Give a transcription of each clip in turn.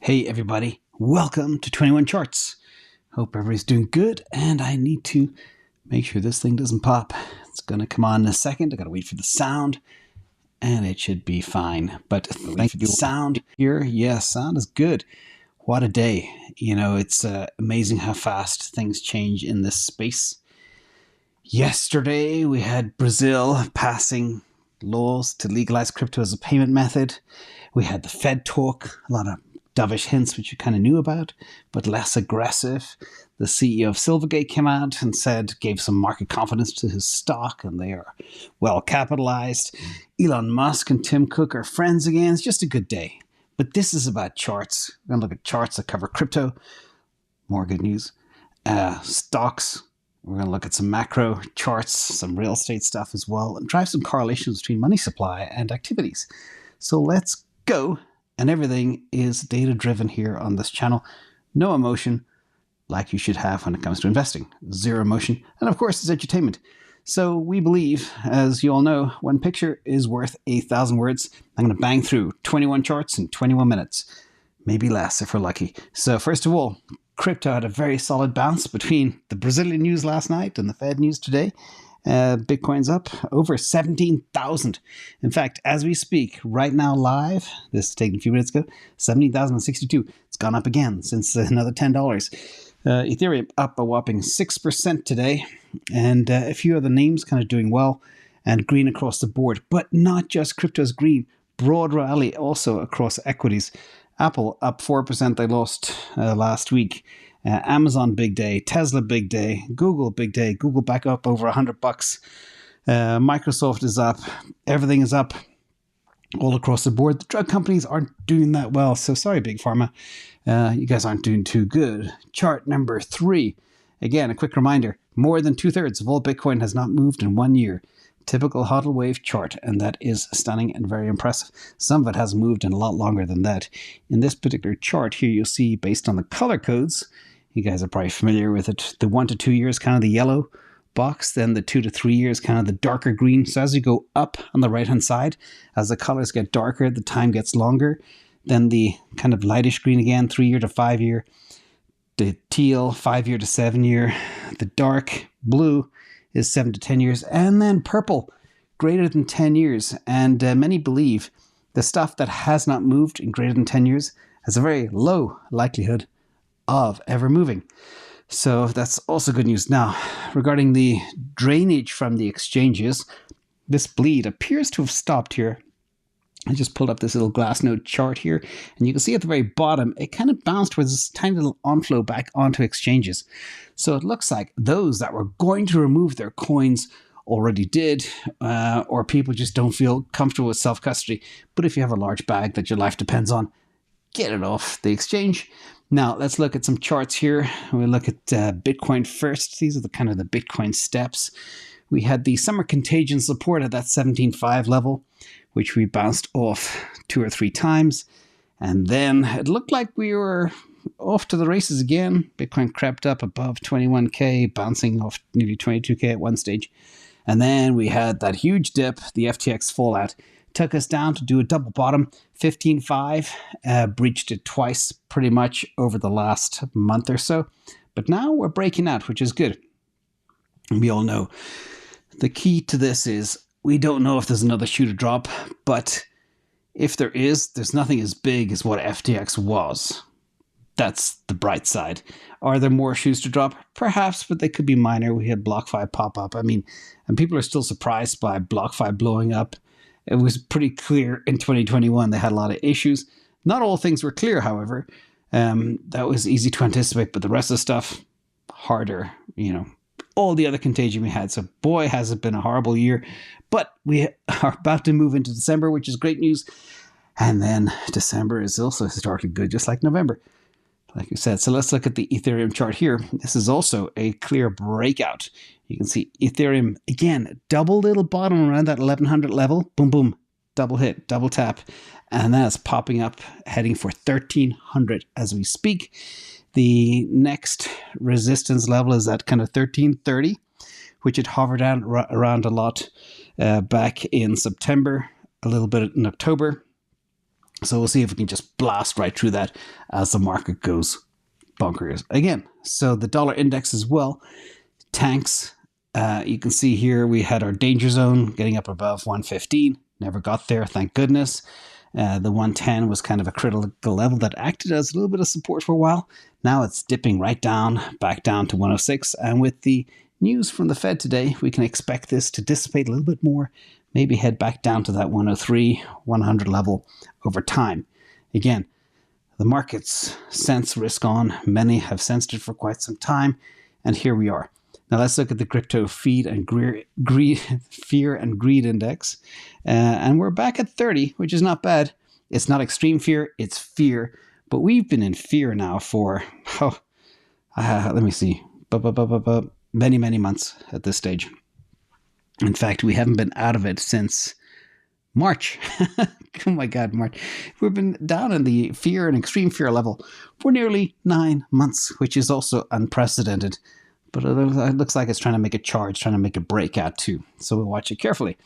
Hey everybody, welcome to 21 Charts. Hope everybody's doing good, and I need to make sure this thing doesn't pop. It's going to come on in a second. I got to wait for the sound, and it should be fine. But thank you. Sound here, yes, sound is good. What a day. You know, it's amazing how fast things change in this space. Yesterday, we had Brazil passing laws to legalize crypto as a payment method. We had the Fed talk, a lot of dovish hints, which you kind of knew about, but less aggressive. The CEO of Silvergate came out and gave some market confidence to his stock, and they are well capitalized. Elon Musk and Tim Cook are friends again. It's just a good day. But this is about charts. We're going to look at charts that cover crypto. More good news. Stocks. We're going to look at some macro charts, some real estate stuff as well, and drive some correlations between money supply and activities. So let's go. And everything is data-driven here on this channel. No emotion, like you should have when it comes to investing. Zero emotion. And of course, it's edutainment. So we believe, as you all know, one picture is worth 1,000 words. I'm going to bang through 21 charts in 21 minutes. Maybe less if we're lucky. So first of all, crypto had a very solid bounce between the Brazilian news last night and the Fed news today. Bitcoin's up over 17,000. In fact, as we speak, right now live, this is taken a few minutes ago, 17,062. It's gone up again since another $10. Ethereum up a whopping 6% today. And a few other names kind of doing well and green across the board. But not just crypto's green. Broad rally also across equities. Apple up 4%. They lost last week. Amazon big day, Tesla big day, Google big day, Google back up over $100. Microsoft is up, everything is up all across the board. The drug companies aren't doing that well, so sorry Big Pharma, you guys aren't doing too good. Chart number 3, again a quick reminder, more than 2/3 of all Bitcoin has not moved in 1 year. Typical hodl wave chart, and that is stunning and very impressive. Some of it has moved in a lot longer than that. In this particular chart here, you'll see based on the color codes, you guys are probably familiar with it, the 1 to 2 years kind of the yellow box, then the 2 to 3 years kind of the darker green. So as you go up on the right hand side, as the colors get darker, the time gets longer. Then the kind of lightish green again, 3 year to 5 year, the teal 5 year to 7 year, the dark blue is 7 to 10 years, and then purple, greater than 10 years. And many believe the stuff that has not moved in greater than 10 years has a very low likelihood of ever moving. So that's also good news. Now, regarding the drainage from the exchanges, this bleed appears to have stopped here. I just pulled up this little Glassnode chart here, and you can see at the very bottom, it kind of bounced with this tiny little onflow back onto exchanges. So it looks like those that were going to remove their coins already did, or people just don't feel comfortable with self-custody. But if you have a large bag that your life depends on, get it off the exchange. Now, let's look at some charts here. We'll look at Bitcoin first. These are the kind of the Bitcoin steps. We had the summer contagion support at that 17.5 level, which we bounced off 2 or 3 times. And then it looked like we were off to the races again. Bitcoin crept up above 21K, bouncing off nearly 22K at one stage. And then we had that huge dip, the FTX fallout. Took us down to do a double bottom, 15.5, breached it twice pretty much over the last month or so. But now we're breaking out, which is good. And we all know the key to this is we don't know if there's another shoe to drop, but if there is, there's nothing as big as what FTX was. That's the bright side. Are there more shoes to drop? Perhaps, but they could be minor. We had BlockFi pop up. I mean, and people are still surprised by BlockFi blowing up. It was pretty clear in 2021 they had a lot of issues. Not all things were clear, however. That was easy to anticipate, but the rest of the stuff, harder, you know. All the other contagion we had. So boy, has it been a horrible year. But we are about to move into December, which is great news. And then December is also historically good, just like November, like you said. So let's look at the Ethereum chart here. This is also a clear breakout. You can see Ethereum, again, double little bottom around that 1100 level. Boom, boom, double hit, double tap. And that's popping up, heading for 1300 as we speak. The next resistance level is at kind of 1330, which it hovered down around a lot back in September, a little bit in October. So we'll see if we can just blast right through that as the market goes bonkers again. So the dollar index as well tanks. You can see here we had our danger zone getting up above 115. Never got there, thank goodness. The 110 was kind of a critical level that acted as a little bit of support for a while. Now it's dipping right down, back down to 106. And with the news from the Fed today, we can expect this to dissipate a little bit more, maybe head back down to that 103, 100 level over time. Again, the markets sense risk on. Many have sensed it for quite some time. And here we are. Now let's look at the crypto fear and greed index. And we're back at 30, which is not bad. It's not extreme fear, it's fear. But we've been in fear now for, let me see, many, many months at this stage. In fact, we haven't been out of it since March. Oh my God, March. We've been down in the fear and extreme fear level for nearly 9 months, which is also unprecedented. But it looks like it's trying to make a charge, trying to make a breakout too. So we'll watch it carefully.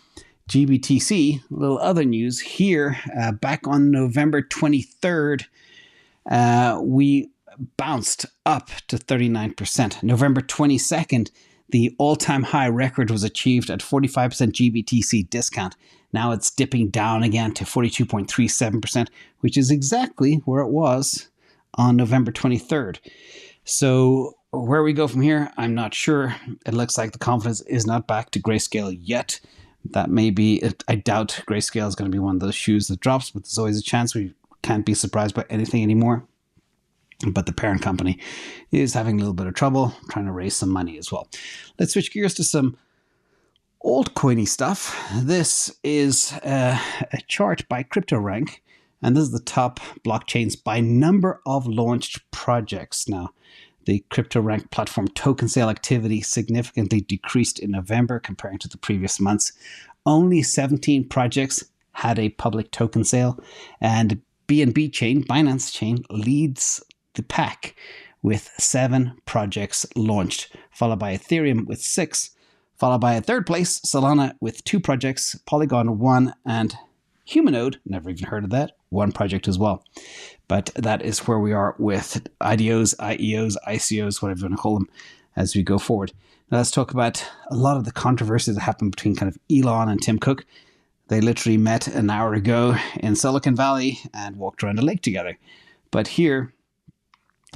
GBTC, a little other news here. Back on November 23rd, we bounced up to 39%. November 22nd, the all-time high record was achieved at 45% GBTC discount. Now it's dipping down again to 42.37%, which is exactly where it was on November 23rd. So where we go from here, I'm not sure. It looks like the confidence is not back to Grayscale yet. That may be, I doubt Grayscale is going to be one of those shoes that drops, but there's always a chance. We can't be surprised by anything anymore. But the parent company is having a little bit of trouble trying to raise some money as well. Let's switch gears to some altcoiny stuff. This is a chart by CryptoRank, and this is the top blockchains by number of launched projects. Now, the CryptoRank platform token sale activity significantly decreased in November comparing to the previous months. Only 17 projects had a public token sale, and BNB chain, Binance chain, leads the pack with 7 projects launched, followed by Ethereum with 6, followed by a third place, Solana with 2 projects, Polygon 1, and Humanoid, never even heard of that, 1 project as well. But that is where we are with IDOs, IEOs, ICOs, whatever you want to call them, as we go forward. Now let's talk about a lot of the controversy that happened between kind of Elon and Tim Cook. They literally met an hour ago in Silicon Valley and walked around a lake together. But here,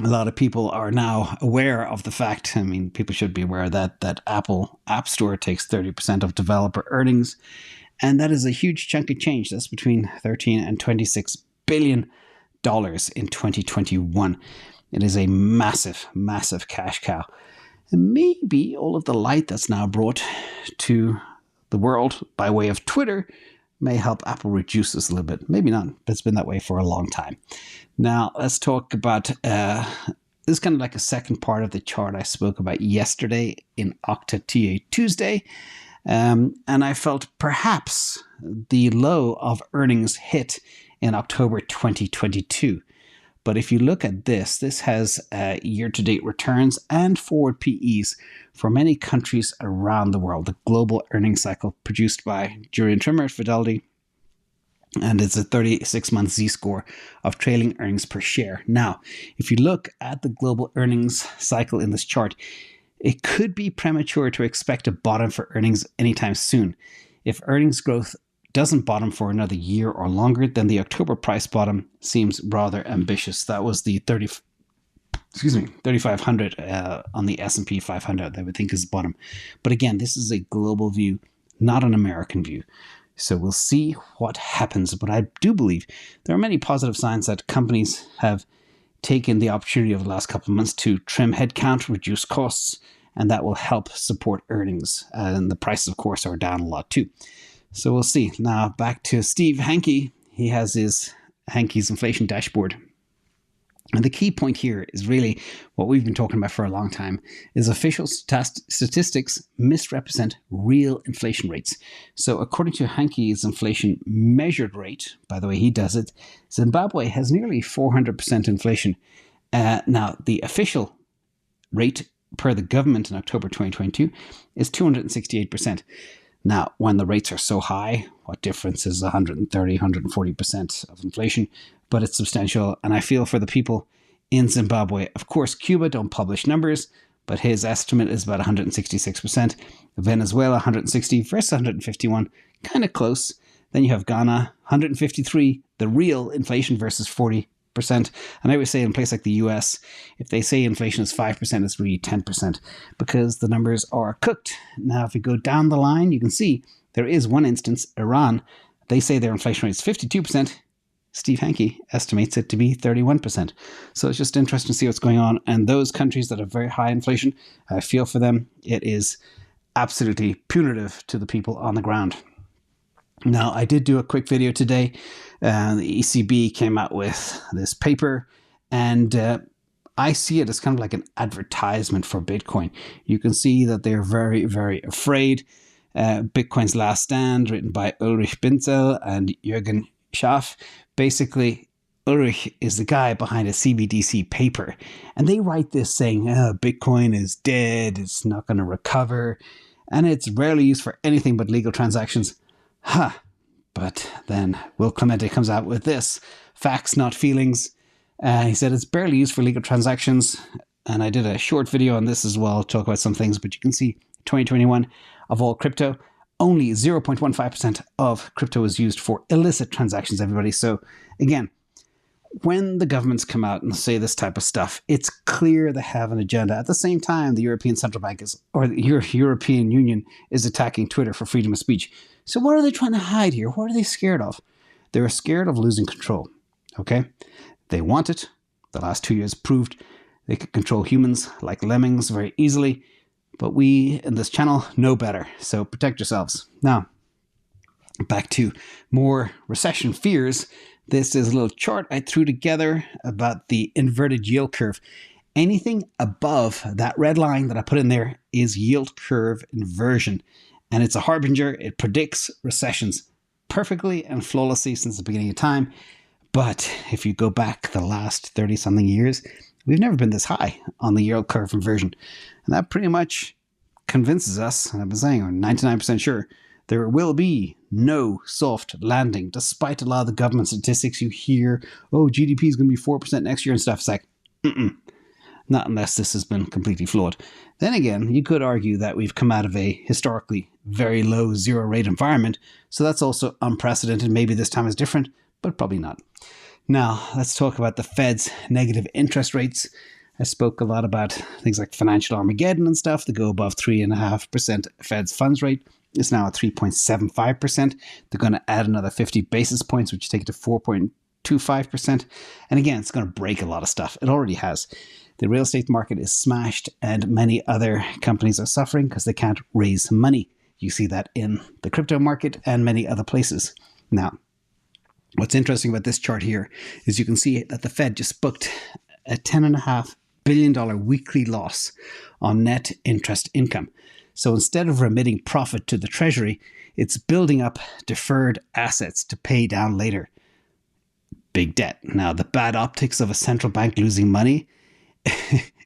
a lot of people are now aware of the fact, I mean, people should be aware that Apple App Store takes 30% of developer earnings. And that is a huge chunk of change. That's between $13 and $26 billion in 2021. It is a massive, massive cash cow. And maybe all of the light that's now brought to the world by way of Twitter may help Apple reduce this a little bit. Maybe not, but it's been that way for a long time. Now, let's talk about, this is kind of like a second part of the chart I spoke about yesterday in Octa TA Tuesday. And I felt perhaps the low of earnings hit in October 2022. But if you look at this, this has year-to-date returns and forward PEs for many countries around the world. The global earnings cycle produced by Jurien Trimmer at Fidelity, and it's a 36-month Z-score of trailing earnings per share. Now, if you look at the global earnings cycle in this chart, it could be premature to expect a bottom for earnings anytime soon. If earnings growth doesn't bottom for another year or longer, then the October price bottom seems rather ambitious. That was the 3,500 on the S&P 500 that I would think is the bottom. But again, this is a global view, not an American view. So we'll see what happens. But I do believe there are many positive signs that companies have taken the opportunity over the last couple of months to trim headcount, reduce costs, and that will help support earnings. And the prices, of course, are down a lot too. So we'll see. Now back to Steve Hanke. He has his Hanke's inflation dashboard. And the key point here is really what we've been talking about for a long time, is official statistics misrepresent real inflation rates. So according to Hanke's inflation measured rate, by the way he does it, Zimbabwe has nearly 400% inflation. Now the official rate per the government in October 2022 is 268%. Now, when the rates are so high, what difference is 130, 140% of inflation, but it's substantial. And I feel for the people in Zimbabwe. Of course, Cuba don't publish numbers, but his estimate is about 166%. Venezuela, 160 versus 151, kind of close. Then you have Ghana, 153, the real inflation versus 40%. And I always say in a place like the US, if they say inflation is 5%, it's really 10% because the numbers are cooked. Now, if we go down the line, you can see there is one instance, Iran, they say their inflation rate is 52%. Steve Hanke estimates it to be 31%. So it's just interesting to see what's going on. And those countries that have very high inflation, I feel for them, it is absolutely punitive to the people on the ground. Now, I did do a quick video today. The ECB came out with this paper, and I see it as kind of like an advertisement for Bitcoin. You can see that they're very, very afraid. Bitcoin's Last Stand, written by Ulrich Binzel and Jürgen Schaaf. Basically, Ulrich is the guy behind a CBDC paper, and they write this saying, Bitcoin is dead, it's not going to recover, and it's rarely used for anything but legal transactions. But then Will Clemente comes out with this, facts, not feelings. He said it's barely used for legal transactions. And I did a short video on this as well, talk about some things, but you can see 2021 of all crypto, only 0.15% of crypto is used for illicit transactions, everybody. So again, when the governments come out and say this type of stuff, it's clear they have an agenda. At the same time, the European Central Bank or the European Union is attacking Twitter for freedom of speech. So what are they trying to hide here? What are they scared of? They're scared of losing control. Okay? They want it. The last 2 years proved they could control humans like lemmings very easily. But we in this channel know better. So protect yourselves. Now, back to more recession fears. This is a little chart I threw together about the inverted yield curve. Anything above that red line that I put in there is yield curve inversion. And it's a harbinger. It predicts recessions perfectly and flawlessly since the beginning of time. But if you go back the last 30-something years, we've never been this high on the yield curve inversion. And that pretty much convinces us, and I've been saying, I'm 99% sure, there will be no soft landing, despite a lot of the government statistics you hear, GDP is going to be 4% next year and stuff. It's like, not unless this has been completely flawed. Then again, you could argue that we've come out of a historically very low zero rate environment, so that's also unprecedented. Maybe this time is different, but probably not. Now, let's talk about the Fed's negative interest rates. I spoke a lot about things like financial Armageddon and stuff that go above 3.5% Fed's funds rate. It's now at 3.75%. They're going to add another 50 basis points, which take it to 4.25%. And again, it's going to break a lot of stuff. It already has. The real estate market is smashed, and many other companies are suffering because they can't raise money. You see that in the crypto market and many other places. Now, what's interesting about this chart here is you can see that the Fed just booked a $10.5 billion weekly loss on net interest income. So instead of remitting profit to the Treasury, it's building up deferred assets to pay down later. Big debt. Now, the bad optics of a central bank losing money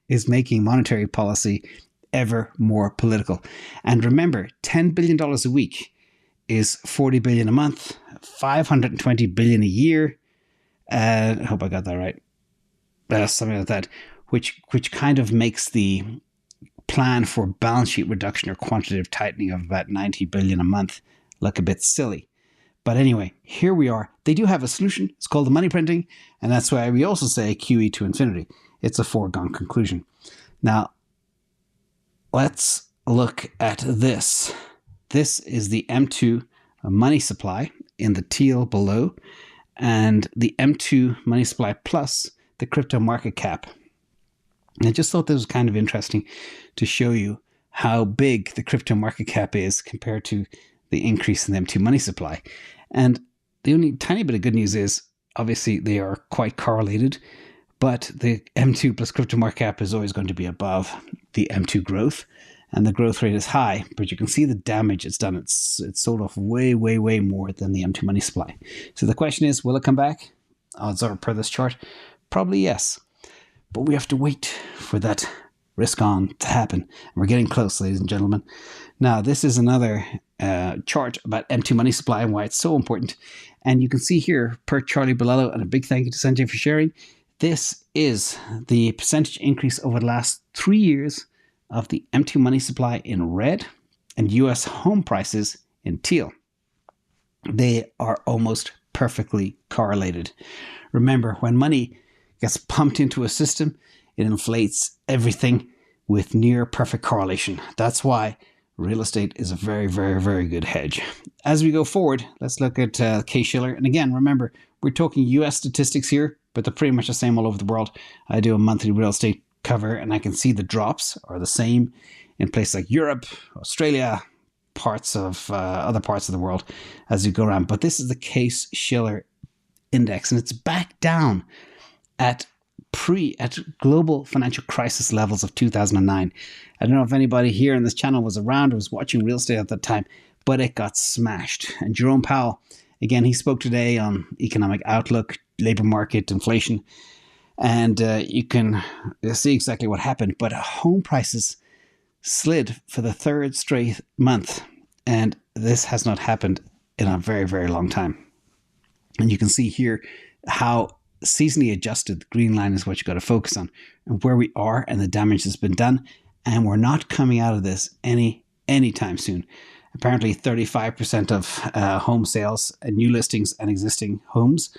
is making monetary policy ever more political. And remember, $10 billion a week is $40 billion a month, $520 billion a year. I hope I got that right. Something like that, which kind of makes the plan for balance sheet reduction or quantitative tightening of about $90 billion a month look a bit silly. But anyway, here we are. They do have a solution. It's called the money printing, and that's why we also say QE to infinity. It's a foregone conclusion. Now, let's look at this. This is the M2 money supply in the teal below, and the M2 money supply plus the crypto market cap. And I just thought this was kind of interesting to show you how big the crypto market cap is compared to the increase in the M2 money supply. And the only tiny bit of good news is, obviously, they are quite correlated, but the M2 plus crypto market cap is always going to be above the M2 growth, and the growth rate is high, but you can see the damage it's done. It's sold off way, way, way more than the M2 money supply. So the question is, will it come back? Odds are, per this chart, probably yes. But we have to wait for that risk on to happen. And we're getting close, ladies and gentlemen. Now, this is another chart about M2 money supply and why it's so important. And you can see here, per Charlie Bolello, and a big thank you to Sanjay for sharing, this is the percentage increase over the last 3 years of the M2 money supply in red and US home prices in teal. They are almost perfectly correlated. Remember, when money gets pumped into a system, it inflates everything with near perfect correlation. That's why real estate is a very, very, very good hedge. As we go forward, let's look at Shiller. And again, remember, we're talking US statistics here, but they're pretty much the same all over the world. I do a monthly real estate cover, and I can see the drops are the same in places like Europe, Australia, parts of other parts of the world as you go around. But this is the Shiller index, and it's back down at global financial crisis levels of 2009. I don't know if anybody here in this channel was around or was watching real estate at that time, but it got smashed. And Jerome Powell, again, he spoke today on economic outlook, labor market, inflation, and you can see exactly what happened. But home prices slid for the third straight month, and this has not happened in a very, very long time. And you can see here how seasonally adjusted the green line is what you got to focus on, and where we are and the damage that's been done. And we're not coming out of this anytime soon. Apparently 35% of home sales and new listings and existing homes,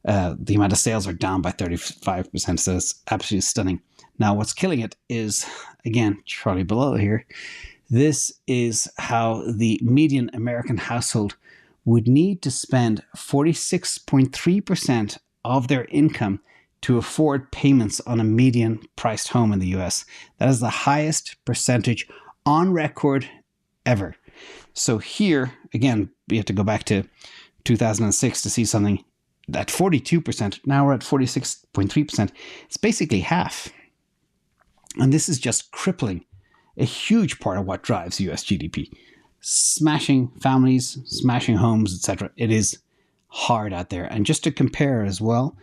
the amount of sales are down by 35%. So it's absolutely stunning. Now, what's killing it is, again, Charlie below here. This is how the median American household would need to spend 46.3% of their income to afford payments on a median priced home in the US. That is the highest percentage on record ever. So here, again, we have to go back to 2006 to see something at 42%. Now we're at 46.3%. It's basically half. And this is just crippling a huge part of what drives US GDP. Smashing families, smashing homes, etc. It is hard out there. And just to compare as well,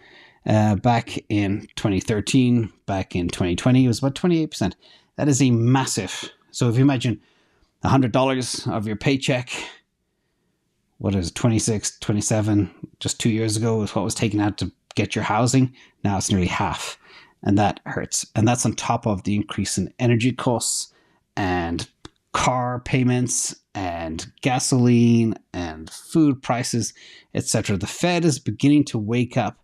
back in 2013, back in 2020, it was about 28%. That is a massive. So if you imagine $100 of your paycheck, what is it, 26, 27, just 2 years ago was what was taken out to get your housing. Now it's nearly half. And that hurts. And that's on top of the increase in energy costs and car payments and gasoline and food prices, etc. The Fed is beginning to wake up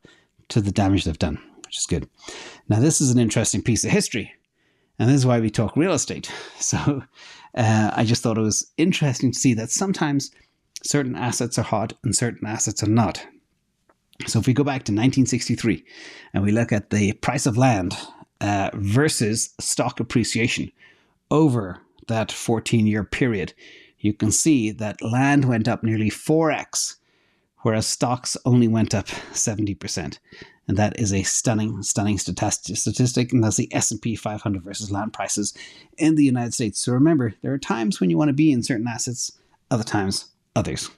to the damage they've done, which is good. Now, this is an interesting piece of history, and this is why we talk real estate. So I just thought it was interesting to see that sometimes certain assets are hot and certain assets are not. So if we go back to 1963 and we look at the price of land versus stock appreciation over that 14-year period, you can see that land went up nearly 4x, whereas stocks only went up 70%. And that is a stunning statistic. And that's the S&P 500 versus land prices in the United States. So remember, there are times when you want to be in certain assets, other times others.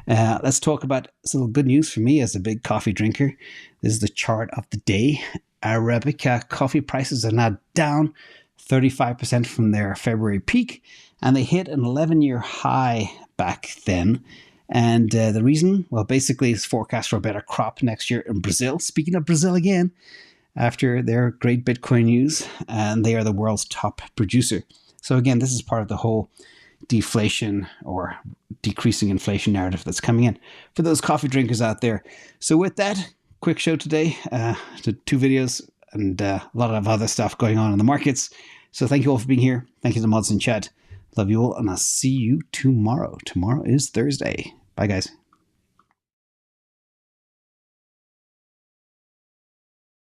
Let's talk about some little good news for me as a big coffee drinker. This is the chart of the day. Arabica coffee prices are now down 35% from their February peak, and they hit an 11-year high back then. And the reason, well, basically is forecast for a better crop next year in Brazil. Speaking of Brazil again, after their great Bitcoin news, and they are the world's top producer. So again, this is part of the whole deflation or decreasing inflation narrative that's coming in for those coffee drinkers out there. So with that, quick show today, to 2 videos and a lot of other stuff going on in the markets. So thank you all for being here. Thank you to the mods in chat. Love you all, and I'll see you tomorrow. Tomorrow is Thursday. Bye, guys.